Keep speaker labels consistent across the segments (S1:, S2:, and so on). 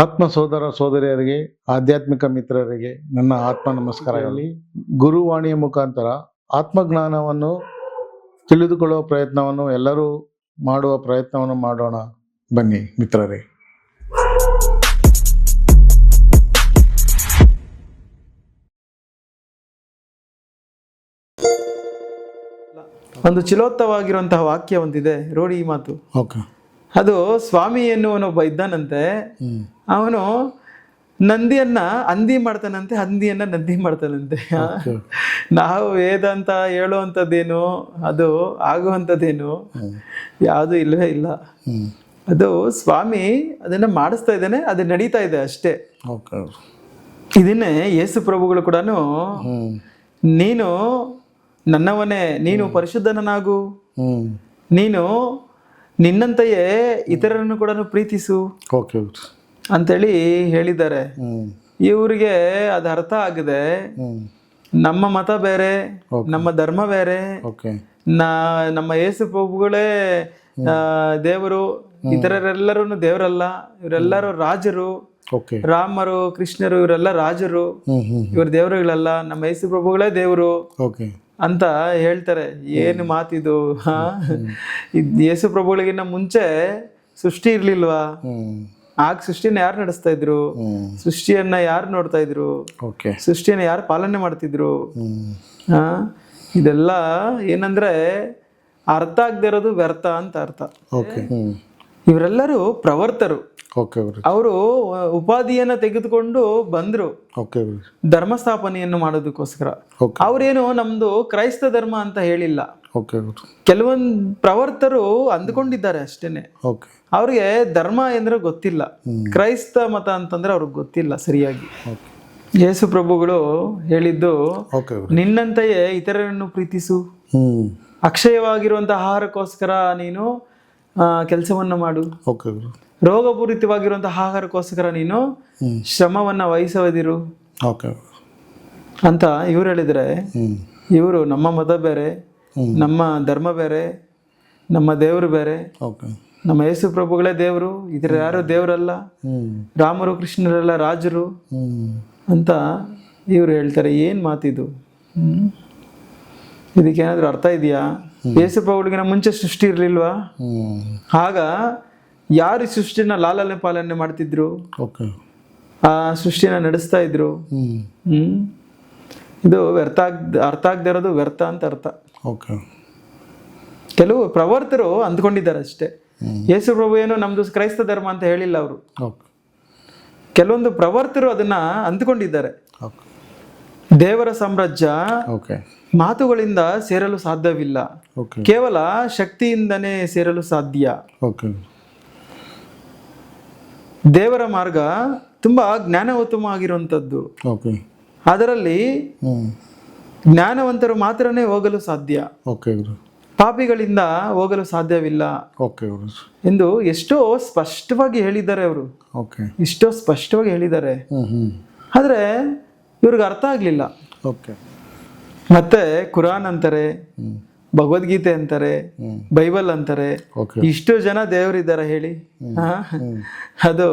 S1: ಆತ್ಮ ಸೋದರ ಸೋದರಿಯರಿಗೆ, ಆಧ್ಯಾತ್ಮಿಕ ಮಿತ್ರರಿಗೆ ನನ್ನ ಆತ್ಮ ನಮಸ್ಕಾರಗಳಲ್ಲಿ ಗುರುವಾಣಿಯ ಮುಖಾಂತರ ಆತ್ಮಜ್ಞಾನವನ್ನು ತಿಳಿದುಕೊಳ್ಳುವ ಪ್ರಯತ್ನವನ್ನು ಎಲ್ಲರೂ ಮಾಡುವ ಪ್ರಯತ್ನವನ್ನು ಮಾಡೋಣ. ಬನ್ನಿ ಮಿತ್ರರೇ.
S2: ಒಂದು ಚಿಲೋತ್ತವಾಗಿರುವಂತಹ ವಾಕ್ಯ ಒಂದಿದೆ, ರೋಡಿ ಮಾತು.
S1: ಓಕೆ.
S2: ಅದು ಸ್ವಾಮಿ ಎನ್ನುವನೊಬ್ಬ ಇದ್ದಾನಂತೆ. ಅವನು ನಂದಿಯನ್ನ ಹಂದಿ ಮಾಡ್ತಾನಂತೆ, ಹಂದಿಯನ್ನ ನಂದಿ ಮಾಡ್ತಾನಂತೆ. ನಾವು ವೇದಾಂತ ಹೇಳುವಂಥದ್ದೇನು, ಅದು ಆಗುವಂಥದ್ದೇನು ಯಾವುದು ಇಲ್ಲವೇ ಇಲ್ಲ. ಅದು ಸ್ವಾಮಿ ಅದನ್ನ ಮಾಡಿಸ್ತಾ ಇದ್ದಾನೆ, ಅದು ನಡೀತಾ ಇದೆ ಅಷ್ಟೇ. ಇದನ್ನೇ ಯೇಸು ಪ್ರಭುಗಳು ಕೂಡ ನೀನು ನನ್ನವನೇ, ನೀನು ಪರಿಶುದ್ಧನಾಗು, ನೀನು ನಿನ್ನಂತೆಯೇ ಇತರರನ್ನು ಕೂಡ ಪ್ರೀತಿಸು ಅಂತೇಳಿ ಹೇಳಿದ್ದಾರೆ. ಇವರಿಗೆ ಅದು ಅರ್ಥ ಆಗಿದೆ. ನಮ್ಮ ಮತ ಬೇರೆ, ನಮ್ಮ ಧರ್ಮ ಬೇರೆ, ನಮ್ಮ ಯೇಸು ಪ್ರಭುಗಳೇ ದೇವರು, ಇತರರೆಲ್ಲರೂ ದೇವರಲ್ಲ, ಇವರೆಲ್ಲರೂ ರಾಜರು, ರಾಮರು ಕೃಷ್ಣರು ಇವರೆಲ್ಲ ರಾಜರು, ಇವ್ರ ದೇವರುಗಳಲ್ಲ, ನಮ್ಮ ಯೇಸು ಪ್ರಭುಗಳೇ ದೇವರು ಅಂತ ಹೇಳ್ತಾರೆ. ಏನು ಮಾತಿದು? ಯೇಸು ಪ್ರಭುಗಳಿಗಿನ್ನ ಮುಂಚೆ ಸೃಷ್ಟಿ ಇರ್ಲಿಲ್ವಾ? ಆಗ ಸೃಷ್ಟಿನ ಯಾರು ನಡೆಸ್ತಾ ಇದ್ರು? ಸೃಷ್ಟಿಯನ್ನ ಯಾರು ನೋಡ್ತಾ ಇದ್ರು? ಸೃಷ್ಟಿಯನ್ನ ಯಾರು ಪಾಲನೆ ಮಾಡ್ತಿದ್ರು? ಇದೆಲ್ಲ ಏನಂದ್ರೆ ಅರ್ಥ ಆಗದೆ ಇರೋದು ವ್ಯರ್ಥ ಅಂತ ಅರ್ಥ. ಇವರೆಲ್ಲರೂ ಪ್ರವರ್ತರು. ಅವರು ಉಪಾಧಿಯನ್ನ ತೆಗೆದುಕೊಂಡು ಬಂದ್ರು ಧರ್ಮ ಸ್ಥಾಪನೆಯನ್ನು ಮಾಡೋದಕ್ಕೋಸ್ಕರ. ಅವ್ರೇನು ನಮ್ದು ಕ್ರೈಸ್ತ ಧರ್ಮ ಅಂತ ಹೇಳಿಲ್ಲ. ಕೆಲವೊಂದು ಪ್ರವರ್ತರು ಅಂದ್ಕೊಂಡಿದ್ದಾರೆ ಅಷ್ಟೇನೆ. ಅವ್ರಿಗೆ ಧರ್ಮ ಅಂದ್ರೆ ಗೊತ್ತಿಲ್ಲ, ಕ್ರೈಸ್ತ ಮತ ಅಂತಂದ್ರೆ ಅವ್ರಿಗೆ ಗೊತ್ತಿಲ್ಲ ಸರಿಯಾಗಿ. ಯೇಸು ಪ್ರಭುಗಳು ಹೇಳಿದ್ದು ನಿನ್ನಂತೆಯೇ ಇತರರನ್ನು ಪ್ರೀತಿಸು, ಅಕ್ಷಯವಾಗಿರುವಂತಹ ಆಹಾರಕ್ಕೋಸ್ಕರ ನೀನು ಕೆಲಸವನ್ನ ಮಾಡು, ರೋಗಪೂರಿತವಾಗಿರುವಂತಹ ಆಹಾರಕ್ಕೋಸ್ಕರ ನೀನು ಶ್ರಮವನ್ನ ವಹಿಸದಿರು ಅಂತ ಇವ್ರು ಹೇಳಿದ್ರೆ, ಇವರು ನಮ್ಮ ಮತ ಬೇರೆ, ನಮ್ಮ ಧರ್ಮ ಬೇರೆ, ನಮ್ಮ ದೇವರು ಬೇರೆ, ನಮ್ಮ ಯೇಸು ಪ್ರಭುಗಳೇ ದೇವರು, ಇದ್ರ ಯಾರು ದೇವರಲ್ಲ, ರಾಮರು ಕೃಷ್ಣರೆಲ್ಲ ರಾಜರು ಅಂತ ಇವ್ರು ಹೇಳ್ತಾರೆ. ಏನ್ ಮಾತಿದು? ಇದಕ್ಕೇನಾದ್ರೂ ಅರ್ಥ ಇದೆಯಾ? ಯೇಸು ಪ್ರಭುಗಳಿಗಿನ ಮುಂಚೆ ಸೃಷ್ಟಿ ಇರ್ಲಿಲ್ವಾ? ಆಗ ಯಾರು ಸೃಷ್ಟಿನ ಲಾಲನೆ ಪಾಲನೆ ಮಾಡ್ತಿದ್ರು, ಆ ಸೃಷ್ಟಿನ ನಡೆಸ್ತಾ ಇದ್ರು. ಇದು ವ್ಯರ್ಥ ಅರ್ಥ ಆಗದೆ ಇರೋದು ವ್ಯರ್ಥ ಅಂತ ಅರ್ಥ. ಕೆಲವು ಪ್ರವರ್ತರು ಅಂದ್ಕೊಂಡಿದ್ದಾರೆ ಅಷ್ಟೇ. ಯೇಸು ಪ್ರಭು ಏನು ನಮ್ದು ಕ್ರೈಸ್ತ ಧರ್ಮ ಅಂತ ಹೇಳಿಲ್ಲ ಅವರು. ಕೆಲವೊಂದು ಪ್ರವರ್ತರು ಅದನ್ನ ಅಂದ್ಕೊಂಡಿದ್ದಾರೆ. ದೇವರ ಸಾಮ್ರಾಜ್ಯ ಮಾತುಗಳಿಂದ ಸೇರಲು ಸಾಧ್ಯವಿಲ್ಲ, ಕೇವಲ ಶಕ್ತಿಯಿಂದನೇ ಸೇರಲು ಸಾಧ್ಯ. ದೇವರ ಮಾರ್ಗ ತುಂಬಾ ಜ್ಞಾನೋತ್ತಮವಾಗಿರುವಂಥದ್ದು. ಅದರಲ್ಲಿ ಜ್ಞಾನವಂತರು ಮಾತ್ರನೇ ಹೋಗಲು ಸಾಧ್ಯ, ಪಾಪಿಗಳಿಂದ ಹೋಗಲು ಸಾಧ್ಯವಿಲ್ಲ ಎಂದು ಎಷ್ಟೋ ಸ್ಪಷ್ಟವಾಗಿ ಹೇಳಿದ್ದಾರೆ ಅವರು. ಎಷ್ಟೋ ಸ್ಪಷ್ಟವಾಗಿ ಹೇಳಿದ್ದಾರೆ, ಆದ್ರೆ ಇವ್ರಿಗೆ ಅರ್ಥ ಆಗ್ಲಿಲ್ಲ. ಮತ್ತೆ ಕುರಾನ್ ಅಂತಾರೆ, ಭಗವದ್ಗೀತೆ ಅಂತಾರೆ, ಬೈಬಲ್ ಅಂತಾರೆ. ಇಷ್ಟು ಜನ ದೇವರಿದ್ದಾರೆ ಹೇಳಿ. ಅದು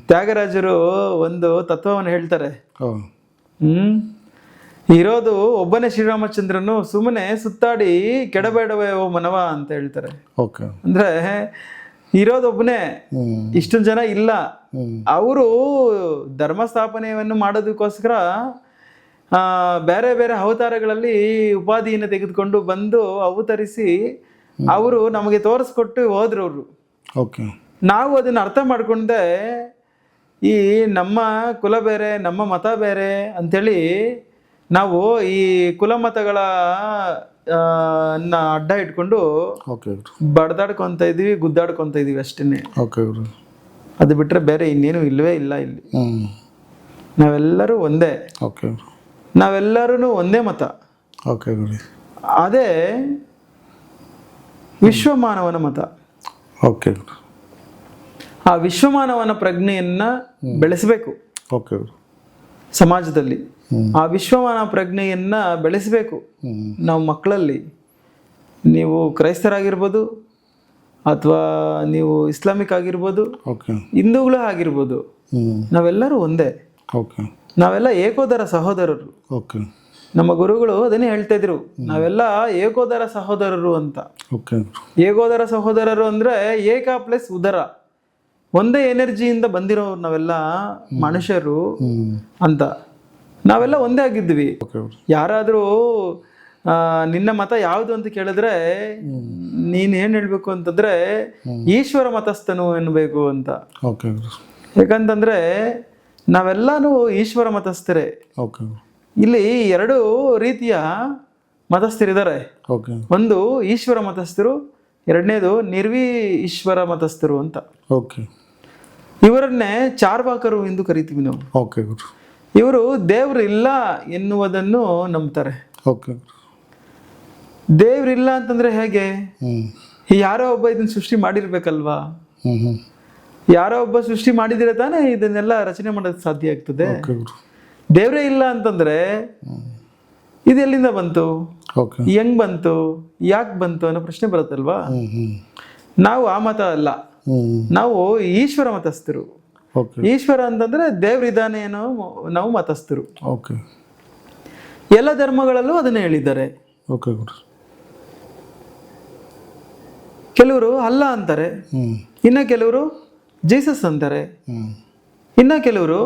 S2: ತ್ಯಾಗರಾಜರು ಒಂದು ತತ್ವವನ್ನು ಹೇಳ್ತಾರೆ. ಇರೋದು ಒಬ್ಬನೇ ಶ್ರೀರಾಮಚಂದ್ರನು, ಸುಮ್ಮನೆ ಸುತ್ತಾಡಿ ಕೆಡಬೇಡವೇ ಓ ಮನವ ಅಂತ ಹೇಳ್ತಾರೆ. ಅಂದ್ರೆ ಇರೋದೊಬ್ಬನೇ, ಇಷ್ಟೊಂದು ಜನ ಇಲ್ಲ. ಅವರು ಧರ್ಮ ಸ್ಥಾಪನೆಯನ್ನು ಮಾಡೋದಕ್ಕೋಸ್ಕರ ಬೇರೆ ಬೇರೆ ಅವತಾರಗಳಲ್ಲಿ ಉಪಾಧಿಯನ್ನು ತೆಗೆದುಕೊಂಡು ಬಂದು ಅವತರಿಸಿ ಅವರು ನಮಗೆ ತೋರಿಸ್ಕೊಟ್ಟು ಹೋದ್ರು ಅವರು. ನಾವು ಅದನ್ನ ಅರ್ಥ ಮಾಡ್ಕೊಂಡೆ, ಈ ನಮ್ಮ ಕುಲ ಬೇರೆ, ನಮ್ಮ ಮತ ಬೇರೆ ಅಂತೇಳಿ ನಾವು ಈ ಕುಲ ಮತಗಳ ಅಡ್ಡ ಇಟ್ಕೊಂಡು ಬಡ್ದಾಡ್ಕೊಂತ ಇದೀವಿ, ಗುದ್ದಾಡ್ಕೊಂತ ಇದೀವಿ ಅಷ್ಟೇನೆ. ಅದು ಬಿಟ್ರೆ ಬೇರೆ ಇನ್ನೇನು ಇಲ್ವೇ ಇಲ್ಲ. ಇಲ್ಲಿ ನಾವೆಲ್ಲರೂ ಒಂದೇ, ನಾವೆಲ್ಲರೂ ಒಂದೇ ಮತ. ಅದೇ ವಿಶ್ವಮಾನವನ ಮತ. ಆ ವಿಶ್ವಮಾನವನ ಪ್ರಜ್ಞೆಯನ್ನ ಬೆಳೆಸಬೇಕು ಸಮಾಜದಲ್ಲಿ. ಆ ವಿಶ್ವಮಾನ ಪ್ರಜ್ಞೆಯನ್ನ ಬೆಳೆಸಬೇಕು ನಾವು ಮಕ್ಕಳಲ್ಲಿ. ನೀವು ಕ್ರೈಸ್ತರಾಗಿರ್ಬೋದು, ಅಥವಾ ನೀವು ಇಸ್ಲಾಮಿಕ್ ಆಗಿರ್ಬೋದು,
S1: ಓಕೆ.
S2: ಹಿಂದೂಗಳು ಆಗಿರ್ಬೋದು, ನಾವೆಲ್ಲರೂ ಒಂದೇ.
S1: ಓಕೆ.
S2: ನಾವೆಲ್ಲ ಏಕೋದರ ಸಹೋದರರು.
S1: ಓಕೆ.
S2: ನಮ್ಮ ಗುರುಗಳು ಅದನ್ನೇ ಹೇಳ್ತಾ ಇದ್ರು, ನಾವೆಲ್ಲ ಏಕೋದರ ಸಹೋದರರು ಅಂತ.
S1: ಓಕೆ.
S2: ಏಕೋದರ ಸಹೋದರರು ಅಂದ್ರೆ ಏಕ ಪ್ಲಸ್ ಉದರ, ಒಂದೇ ಎನರ್ಜಿಯಿಂದ ಬಂದಿರೋರು ನಾವೆಲ್ಲ ಮನುಷ್ಯರು ಅಂತ. ನಾವೆಲ್ಲ ಒಂದೇ ಆಗಿದ್ವಿ. ಯಾರಾದರೂ ನಿನ್ನ ಮತ ಯಾವುದು ಅಂತ ಕೇಳಿದ್ರೆ ನೀನ್ ಏನ್ ಹೇಳ್ಬೇಕು ಅಂತಂದ್ರೆ ಈಶ್ವರ ಮತಸ್ಥನು ಎನ್ಬೇಕು ಅಂತ. ಯಾಕಂತಂದ್ರೆ ನಾವೆಲ್ಲಾನು ಈಶ್ವರ ಮತಸ್ಥರೇ. ಇಲ್ಲಿ ಎರಡು ರೀತಿಯ ಮತಸ್ಥರಿದ್ದಾರೆ. ಒಂದು ಈಶ್ವರ ಮತಸ್ಥರು, ಎರಡನೇದು ಈಶ್ವರ ಮತಸ್ಥರು ಅಂತ. ಇವರನ್ನೇ ಚಾರ್ವಾಕರು ಎಂದು ಕರಿತೀವಿ ನಾವು. ಇವರು ದೇವ್ರು ಇಲ್ಲ ಎನ್ನುವುದನ್ನು ನಂಬ್ತಾರೆ. ದೇವ್ರಿಲ್ಲ ಅಂತಂದ್ರೆ ಹೇಗೆ? ಯಾರೋ ಒಬ್ಬ ಇದನ್ನ ಸೃಷ್ಟಿ ಮಾಡಿರ್ಬೇಕಲ್ವಾ? ಯಾರೋ ಒಬ್ಬ ಸೃಷ್ಟಿ ಮಾಡಿದ್ರೆ ತಾನೇ ಇದನ್ನೆಲ್ಲ ರಚನೆ ಮಾಡೋದು ಸಾಧ್ಯ ಆಗ್ತದೆ. ದೇವ್ರೇ ಇಲ್ಲ ಅಂತಂದ್ರೆ ಇದು ಎಲ್ಲಿಂದ ಬಂತು, ಹೆಂಗ್ ಬಂತು, ಯಾಕೆ ಬಂತು ಅನ್ನೋ ಪ್ರಶ್ನೆ ಬರುತ್ತಲ್ವಾ? ನಾವು ಆ ಮತ ಅಲ್ಲ, ನಾವು ಈಶ್ವರ ಮತಸ್ಥರು. ಈಶ್ವರ ಅಂತಂದ್ರೆ ದೇವ್ರಿದ್ದಾನೆ ಏನೋ ನಾವು ಮತಸ್ಥರು. ಎಲ್ಲ ಧರ್ಮಗಳಲ್ಲೂ ಅದನ್ನ ಹೇಳಿದ್ದಾರೆ. ಕೆಲವರು ಅಲ್ಲ ಅಂತಾರೆ, ಇನ್ನ ಕೆಲವರು ಜೀಸಸ್ ಅಂತಾರೆ, ಇನ್ನ ಕೆಲವರು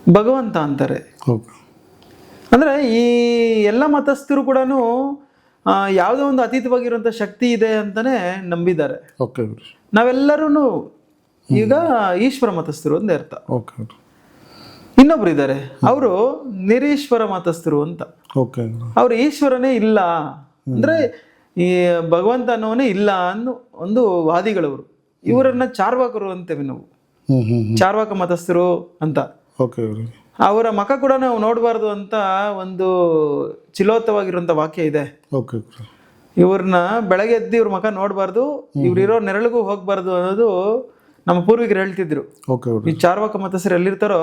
S2: ಭಗವಂತ ಅಂತಾರೆ. ಅಂದ್ರೆ ಈ ಎಲ್ಲ ಮತಸ್ಥರು ಕೂಡ ಯಾವುದೋ ಒಂದು ಅತೀತವಾಗಿರುವಂತ ಶಕ್ತಿ ಇದೆ ಅಂತಾನೆ ನಂಬಿದ್ದಾರೆ. ನಾವೆಲ್ಲರೂ ಈಗ ಈಶ್ವರ ಮತಸ್ಥರು ಅಂತ ಅರ್ಥ. ಇನ್ನೊಬ್ರು ಇದ್ದಾರೆ, ಅವರು ನಿರೀಶ್ವರ ಮತಸ್ಥರು ಅಂತ. ಅವ್ರು ಈಶ್ವರನೇ ಇಲ್ಲ ಅಂದ್ರೆ ಈ ಭಗವಂತ ಅನ್ನೋನೇ ಇಲ್ಲ ಅನ್ನೋ ಒಂದು ವಾದಿಗಳವರು. ಇವರನ್ನ ಚಾರ್ವಾಕರು ಅಂತೇವೆ ನಾವು, ಚಾರ್ವಾಕ ಮತಸ್ಥರು ಅಂತ. ಅವರ ಮುಖ ಕೂಡ ನಾವು ನೋಡಬಾರ್ದು ಅಂತ ಒಂದು ಚಿಲೋತ್ತವಾಗಿರುವಂತ ವಾಕ್ಯ ಇದೆ. ಇವ್ರನ್ನ ಬೆಳಗ್ಗೆ ಎದ್ದು ಇವ್ರ ಮುಖ ನೋಡಬಾರ್ದು, ಇವ್ರಿರೋ ನೆರಳಿಗೂ ಹೋಗ್ಬಾರ್ದು ಅನ್ನೋದು ನಮ್ಮ ಪೂರ್ವಿಕರು ಹೇಳ್ತಿದ್ರು. ಈ ಚಾರ್ವಾಕ ಮತಸ್ಥರು ಎಲ್ಲಿರ್ತಾರೋ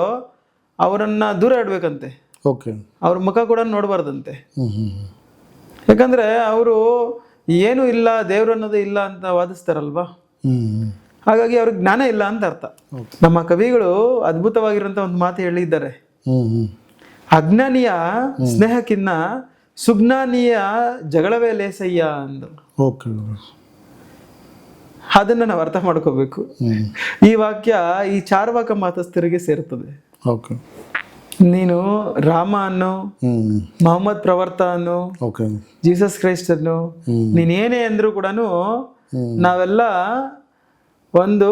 S2: ಅವರನ್ನ ದೂರ ಇಡ್ಬೇಕಂತೆ, ಅವ್ರ ಮುಖ ಕೂಡ ನೋಡಬಾರ್ದಂತೆ. ಯಾಕಂದ್ರೆ ಅವರು ಏನು ಇಲ್ಲ, ದೇವ್ರು ಅನ್ನೋದು ಇಲ್ಲ ಅಂತ ವಾದಿಸ್ತಾರಲ್ವಾ, ಹಾಗಾಗಿ ಅವ್ರಿಗೆ ಜ್ಞಾನ ಇಲ್ಲ ಅಂತ ಅರ್ಥ. ನಮ್ಮ ಕವಿಗಳು ಅದ್ಭುತವಾಗಿರುವಂತ ಒಂದು ಮಾತು ಹೇಳಿದ್ದಾರೆ, ಅಜ್ಞಾನಿಯ ಸ್ನೇಹಕ್ಕಿನ್ನ ಸುಜ್ಞಾನಿಯ ಜಗಳವೇ ಲೇಸಯ್ಯ ಅಂದು. ಅದನ್ನ ನಾವು ಅರ್ಥ ಮಾಡ್ಕೋಬೇಕು. ಈ ವಾಕ್ಯ ಈ ಚಾರ್ವಾಕ ಮತಸ್ಥರಿಗೆ ಸೇರ್ತದೆ. ನೀನು ರಾಮ ಅನ್ನು, ಮೊಹಮ್ಮದ್ ಪ್ರವರ್ತ ಅನ್ನು, ಜೀಸಸ್ ಕ್ರೈಸ್ಟ್ ಅನ್ನು, ನೀನ್ ಏನೇ ಅಂದ್ರೂ ಕೂಡ ನಾವೆಲ್ಲ ಒಂದು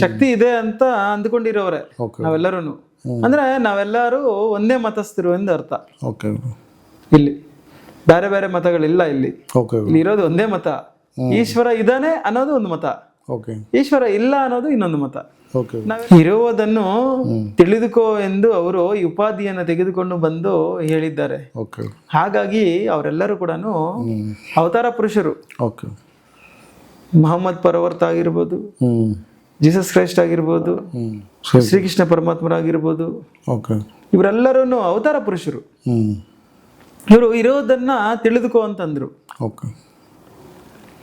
S2: ಶಕ್ತಿ ಇದೆ ಅಂತ ಅಂದ್ಕೊಂಡಿರೋರೆ ನಾವೆಲ್ಲರೂ. ಅಂದ್ರೆ ನಾವೆಲ್ಲರೂ ಒಂದೇ ಮತಸ್ಥರು ಎಂದು ಅರ್ಥ. ಇಲ್ಲಿ ಬೇರೆ ಬೇರೆ ಮತಗಳಿಲ್ಲ, ಇಲ್ಲಿ ಇರೋದು ಒಂದೇ ಮತ. ಈಶ್ವರ ಇದ್ದಾನೆ ಅನ್ನೋದು ಒಂದು ಮತ, ಈಶ್ವರ ಇಲ್ಲ ಅನ್ನೋದು ಇನ್ನೊಂದು ಮತ. ಇರುವುದನ್ನು ತಿಳಿದುಕೋ ಎಂದು ಅವರು ಈ ಉಪಾಧಿಯನ್ನು ತೆಗೆದುಕೊಂಡು ಬಂದು ಹೇಳಿದ್ದಾರೆ. ಹಾಗಾಗಿ ಅವರೆಲ್ಲರೂ ಕೂಡ ಅವತಾರ ಪುರುಷರು. ಮೊಹಮ್ಮದ್ ಪರವರ್ತ ಆಗಿರ್ಬೋದು, ಜೀಸಸ್ ಕ್ರೈಸ್ಟ್ ಆಗಿರ್ಬೋದು, ಶ್ರೀಕೃಷ್ಣ ಪರಮಾತ್ಮರಾಗಿರ್ಬೋದು, ಇವರೆಲ್ಲರೂ ಅವತಾರ ಪುರುಷರು. ಇವರು ಇರೋದನ್ನ ತಿಳಿದುಕೋ ಅಂತಂದ್ರು.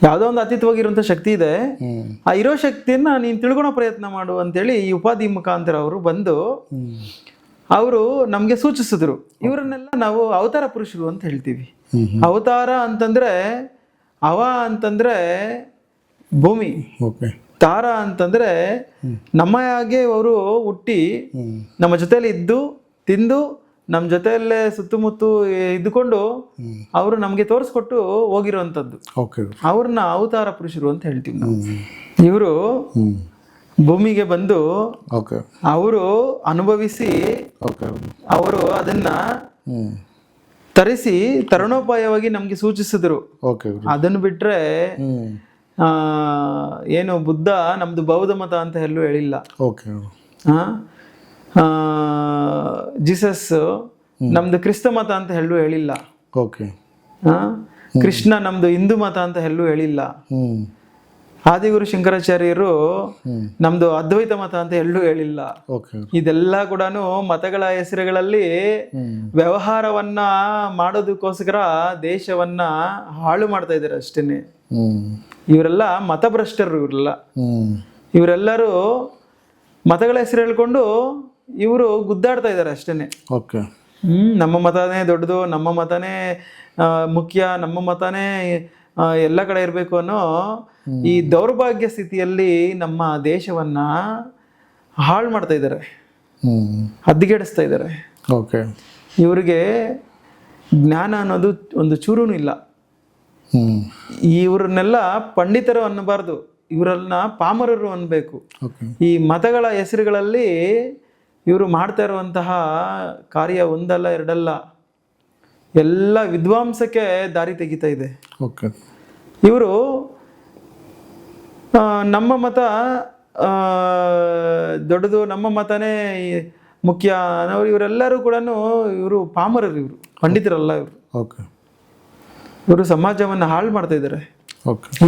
S2: ಯಾವುದೋ ಒಂದು ಅತೀತವಾಗಿರುವಂತ ಶಕ್ತಿ ಇದೆ, ಆ ಇರೋ ಶಕ್ತಿಯನ್ನ ನೀನ್ ತಿಳ್ಕೊಳೋ ಪ್ರಯತ್ನ ಮಾಡು ಅಂತೇಳಿ ಈ ಉಪಾಧಿ ಮುಖಾಂತರ ಅವರು ಬಂದು ಅವರು ನಮ್ಗೆ ಸೂಚಿಸಿದ್ರು. ಇವರನ್ನೆಲ್ಲ ನಾವು ಅವತಾರ ಪುರುಷರು ಅಂತ ಹೇಳ್ತೀವಿ. ಅವತಾರ ಅಂತಂದ್ರೆ ಅವ ಅಂತಂದ್ರೆ ಭೂಮಿ, ತಾರ ಅಂತಂದ್ರೆ ನಮ್ಮ ಹಾಗೆ ಅವರು ಹುಟ್ಟಿ ನಮ್ಮ ಜೊತೆಲಿ ಇದ್ದು ತಿಂದು ನಮ್ಮ ಜೊತೆಯಲ್ಲೇ ಸುತ್ತಮುತ್ತ ಇದ್ದುಕೊಂಡು ಅವರು ನಮ್ಗೆ ತೋರಿಸ್ಕೊಟ್ಟು ಹೋಗಿರುವಂತದ್ದು. ಅವ್ರನ್ನ ಅವತಾರ ಪುರುಷರು ಅಂತ ಹೇಳ್ತೀವಿ ನಾವು. ಇವರು ಭೂಮಿಗೆ ಬಂದು ಅವರು ಅನುಭವಿಸಿ ಅವರು ಅದನ್ನ ತರಿಸಿ ತರುಣೋಪಾಯವಾಗಿ ನಮ್ಗೆ ಸೂಚಿಸಿದ್ರು. ಅದನ್ನು ಬಿಟ್ರೆ ಏನು ಬುದ್ಧ ನಮ್ದು ಬೌದ್ಧ ಮತ ಅಂತ ಎಲ್ಲೂ ಹೇಳಿಲ್ಲ. ಜೀಸಸ್ ನಮ್ದು ಕ್ರಿಸ್ತ ಮತ ಅಂತ ಎಲ್ಲೂ ಹೇಳಿಲ್ಲ. ಕೃಷ್ಣ ನಮ್ದು ಹಿಂದೂ ಮತ ಅಂತ ಎಲ್ಲೂ ಹೇಳಿಲ್ಲ. ಆದಿಗುರು ಶಂಕರಾಚಾರ್ಯರು ನಮ್ದು ಅದ್ವೈತ ಮತ ಅಂತ ಎಲ್ಲೂ ಹೇಳಿಲ್ಲ. ಇದೆಲ್ಲ ಕೂಡ ಮತಗಳ ಹೆಸರುಗಳಲ್ಲಿ ವ್ಯವಹಾರವನ್ನ ಮಾಡೋದಕ್ಕೋಸ್ಕರ ದೇಶವನ್ನ ಹಾಳು ಮಾಡ್ತಾ ಇದ್ದಾರೆ ಅಷ್ಟೇನೆ. ಇವರೆಲ್ಲ ಮತಭ್ರಷ್ಟರು.
S1: ಹ್ಮ್
S2: ಇವರೆಲ್ಲರೂ ಮತಗಳ ಹೆಸರು ಹೇಳ್ಕೊಂಡು ಇವರು ಗುದ್ದಾಡ್ತಾ ಇದ್ದಾರೆ ಅಷ್ಟೇನೆ.
S1: ಓಕೆ.
S2: ನಮ್ಮ ಮತನೇ ದೊಡ್ಡದು, ನಮ್ಮ ಮತನೇ ಮುಖ್ಯ, ನಮ್ಮ ಮತನೇ ಎಲ್ಲ ಕಡೆ ಇರಬೇಕು ಅನ್ನೋ ಈ ದೌರ್ಭಾಗ್ಯ ಸ್ಥಿತಿಯಲ್ಲಿ ನಮ್ಮ ದೇಶವನ್ನ ಹಾಳು ಮಾಡ್ತಾ ಇದ್ದಾರೆ, ಹದ್ದಿಗೆಡಿಸ್ತಾ ಇದ್ದಾರೆ.
S1: ಓಕೆ.
S2: ಇವರಿಗೆ ಜ್ಞಾನ ಅನ್ನೋದು ಒಂದು ಚೂರೂ ಇಲ್ಲ. ಇವ್ರನ್ನೆಲ್ಲ ಪಂಡಿತರು ಅನ್ನಬಾರ್ದು, ಇವರನ್ನ ಪಾಮರರು ಅನ್ಬೇಕು. ಈ ಮತಗಳ ಹೆಸರುಗಳಲ್ಲಿ ಇವರು ಮಾಡ್ತಾ ಇರುವಂತಹ ಕಾರ್ಯ ಒಂದಲ್ಲ ಎರಡಲ್ಲ, ಎಲ್ಲ ವಿದ್ವಾಂಸಕ್ಕೆ ದಾರಿ ತೆಗಿತಾ ಇದೆ. ಇವರು ನಮ್ಮ ಮತ ದೊಡ್ಡದು, ನಮ್ಮ ಮತನೇ ಮುಖ್ಯ ಅನ್ನೋರು ಇವರೆಲ್ಲರೂ ಕೂಡ ಇವರು ಪಾಮರರು, ಇವರು ಪಂಡಿತರಲ್ಲ. ಇವರು ಸಮಾಜವನ್ನು ಹಾಳು ಮಾಡ್ತಾ ಇದ್ದಾರೆ.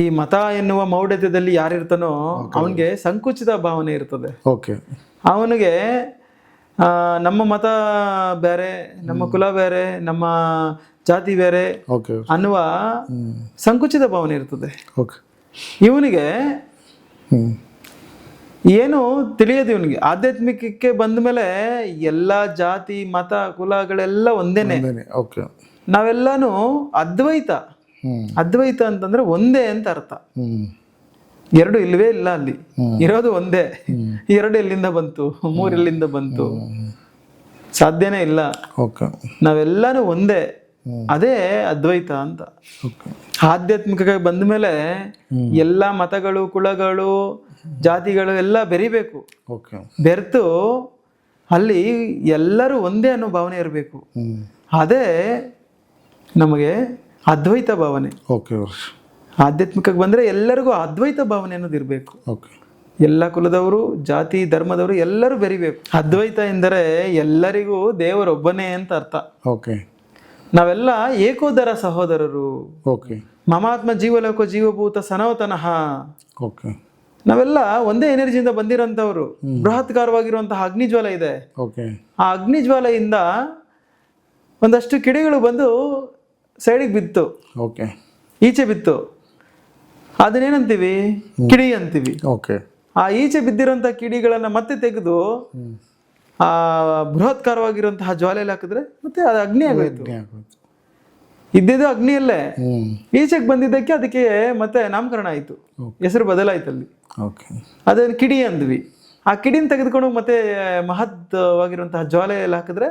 S2: ಈ ಮತ ಎನ್ನುವ ಮೌಢ್ಯದಲ್ಲಿ ಯಾರಿರ್ತಾನೋ ಅವನಿಗೆ ಸಂಕುಚಿತ ಭಾವನೆ ಇರ್ತದೆ. ಅವನಿಗೆ ನಮ್ಮ ಮತ ಬೇರೆ, ನಮ್ಮ ಕುಲ ಬೇರೆ, ನಮ್ಮ ಜಾತಿ ಬೇರೆ ಅನ್ನುವ ಸಂಕುಚಿತ ಭಾವನೆ ಇರ್ತದೆ. ಇವನಿಗೆ ಏನು ತಿಳಿಯೋದು, ಇವನಿಗೆ ಆಧ್ಯಾತ್ಮಿಕಕ್ಕೆ ಬಂದ ಮೇಲೆ ಎಲ್ಲ ಜಾತಿ ಮತ ಕುಲಗಳೆಲ್ಲ ಒಂದೇನೆ. ನಾವೆಲ್ಲಾನು ಅದ್ವೈತ. ಅದ್ವೈತ ಅಂತಂದ್ರೆ ಒಂದೇ ಅಂತ ಅರ್ಥ. ಎರಡು ಇಲ್ವೇ ಇಲ್ಲ, ಅಲ್ಲಿ ಇರೋದು ಒಂದೇ. ಎರಡು ಎಲ್ಲಿಂದ ಬಂತು, ಮೂರು ಎಲ್ಲಿಂದ ಬಂತು, ಸಾಧ್ಯನೇ ಇಲ್ಲ. ನಾವೆಲ್ಲಾನು ಒಂದೇ, ಅದೇ ಅದ್ವೈತ ಅಂತ. ಆಧ್ಯಾತ್ಮಿಕ ಬಂದ ಮೇಲೆ ಎಲ್ಲ ಮತಗಳು ಕುಲಗಳು ಜಾತಿಗಳು ಎಲ್ಲ ಬೆರಿಬೇಕು. ಬೆರೆತು ಅಲ್ಲಿ ಎಲ್ಲರೂ ಒಂದೇ ಅನ್ನೋ ಭಾವನೆ ಇರಬೇಕು. ಅದೇ ನಮಗೆ ಅದ್ವೈತ ಭಾವನೆ. ಆಧ್ಯಾತ್ಮಿಕಕ್ಕೆ ಬಂದ್ರೆ ಎಲ್ಲರಿಗೂ ಅದ್ವೈತ ಭಾವನೆ ಅನ್ನೋದು ಇರಬೇಕು. ಎಲ್ಲ ಕುಲದವರು ಜಾತಿ ಧರ್ಮದವರು ಎಲ್ಲರೂ ಬೆರಿಬೇಕು. ಅದ್ವೈತ ಎಂದರೆ ಎಲ್ಲರಿಗೂ ದೇವರೊಬ್ಬನೇ ಅಂತ ಅರ್ಥ. ನಾವೆಲ್ಲ ಏಕೋದರ ಸಹೋದರರು. ಮಮಾತ್ಮ ಜೀವಲೋಕ ಜೀವಭೂತ ಸನಾತನಃ. ನಾವೆಲ್ಲ ಒಂದೇ ಎನರ್ಜಿಯಿಂದ ಬಂದಿರೋಂಥವ್ರು. ಬೃಹತ್ಕಾರವಾಗಿರುವಂತಹ ಅಗ್ನಿಜ್ವಾಲ ಇದೆ. ಆ ಅಗ್ನಿಜ್ವಾಲೆಯಿಂದ ಒಂದಷ್ಟು ಕಿಡಿಗಳು ಬಂದು ಸೈಡಿಗೆ ಬಿತ್ತು, ಈಚೆ ಬಿತ್ತು. ಅದನ್ನೇನಂತೀವಿ? ಕಿಡಿ ಅಂತೀವಿ. ಆ ಈಚೆ ಬಿದ್ದಿರೋಂಥ ಕಿಡಿಗಳನ್ನ ಮತ್ತೆ ತೆಗೆದು ಆ ಬೃಹತ್ಕಾರವಾಗಿರುವಂತಹ ಜ್ವಾಲೆಯಲ್ಲಿ ಹಾಕಿದ್ರೆ ಮತ್ತೆ ಅದು ಅಗ್ನಿ ಆಗೋಯ್ತು. ಇದ್ದಿದ್ದು ಅಗ್ನಿಯಲ್ಲೇ, ಈಚೆಗೆ ಬಂದಿದ್ದಕ್ಕೆ ಅದಕ್ಕೆ ಮತ್ತೆ ನಾಮಕರಣ ಆಯ್ತು, ಹೆಸರು ಬದಲಾಯ್ತು. ಅಲ್ಲಿ ಅದನ್ನ ಕಿಡಿ ಅಂದ್ವಿ. ಆ ಕಿಡಿನ ತೆಗೆದುಕೊಂಡು ಮತ್ತೆ ಮಹತ್ವಾಗಿರುವಂತಹ ಜ್ವಾಲೆಯಲ್ಲಿ ಹಾಕಿದ್ರೆ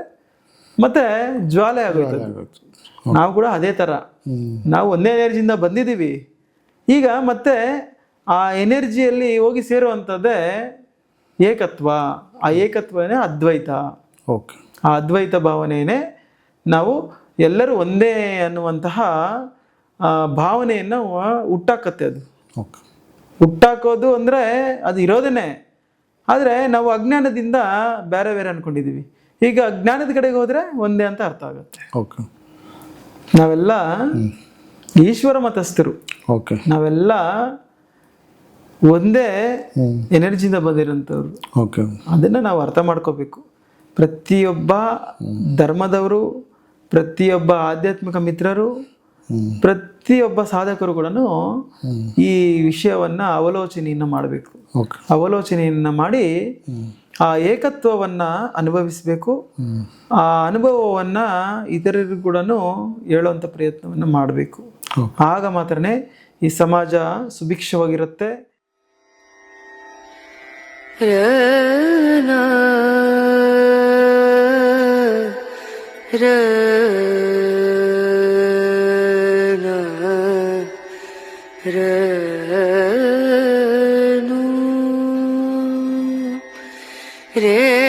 S2: ಮತ್ತೆ ಜ್ವಾಲೆ ಆಗೋಯ್ತು. ನಾವು ಕೂಡ ಅದೇ ತರ, ನಾವು ಒಂದೇ ಎನರ್ಜಿಯಿಂದ ಬಂದಿದ್ದೀವಿ. ಈಗ ಮತ್ತೆ ಆ ಎನರ್ಜಿಯಲ್ಲಿ ಹೋಗಿ ಸೇರುವಂಥದ್ದೇ ಏಕತ್ವ. ಆ ಏಕತ್ವನೇ ಅದ್ವೈತ. ಆ ಅದ್ವೈತ ಭಾವನೆಯೇ ನಾವು ಎಲ್ಲರೂ ಒಂದೇ ಅನ್ನುವಂತಹ ಭಾವನೆಯನ್ನು ಹುಟ್ಟಾಕತ್ತೆ. ಅದು ಹುಟ್ಟಾಕೋದು ಅಂದರೆ ಅದು ಇರೋದೇನೆ. ಆದರೆ ನಾವು ಅಜ್ಞಾನದಿಂದ ಬೇರೆ ಬೇರೆ ಅನ್ಕೊಂಡಿದ್ದೀವಿ. ಈಗ ಅಜ್ಞಾನದ ಕಡೆಗೆ ಹೋದರೆ ಒಂದೇ ಅಂತ ಅರ್ಥ ಆಗುತ್ತೆ. ನಾವೆಲ್ಲ ಈಶ್ವರ ಮತಸ್ಥರು. ನಾವೆಲ್ಲ ಒಂದೇ ಎನರ್ಜಿಯಿಂದ ಬಂದಿರೋಂಥವ್ರು. ಅದನ್ನು ನಾವು ಅರ್ಥ ಮಾಡ್ಕೋಬೇಕು. ಪ್ರತಿಯೊಬ್ಬ ಧರ್ಮದವರು, ಪ್ರತಿಯೊಬ್ಬ ಆಧ್ಯಾತ್ಮಿಕ ಮಿತ್ರರು, ಪ್ರತಿಯೊಬ್ಬ ಸಾಧಕರು ಕೂಡ ಈ ವಿಷಯವನ್ನ ಅವಲೋಚನೆಯನ್ನು ಮಾಡಬೇಕು. ಅವಲೋಚನೆಯನ್ನು ಮಾಡಿ ಆ ಏಕತ್ವವನ್ನ ಅನುಭವಿಸಬೇಕು. ಆ ಅನುಭವವನ್ನ ಇತರರಿಗೂ ಕೂಡ ಹೇಳುವಂಥ ಪ್ರಯತ್ನವನ್ನು ಮಾಡಬೇಕು. ಆಗ ಮಾತ್ರನೇ ಈ ಸಮಾಜ ಸುಭಿಕ್ಷವಾಗಿರುತ್ತೆ.
S3: रे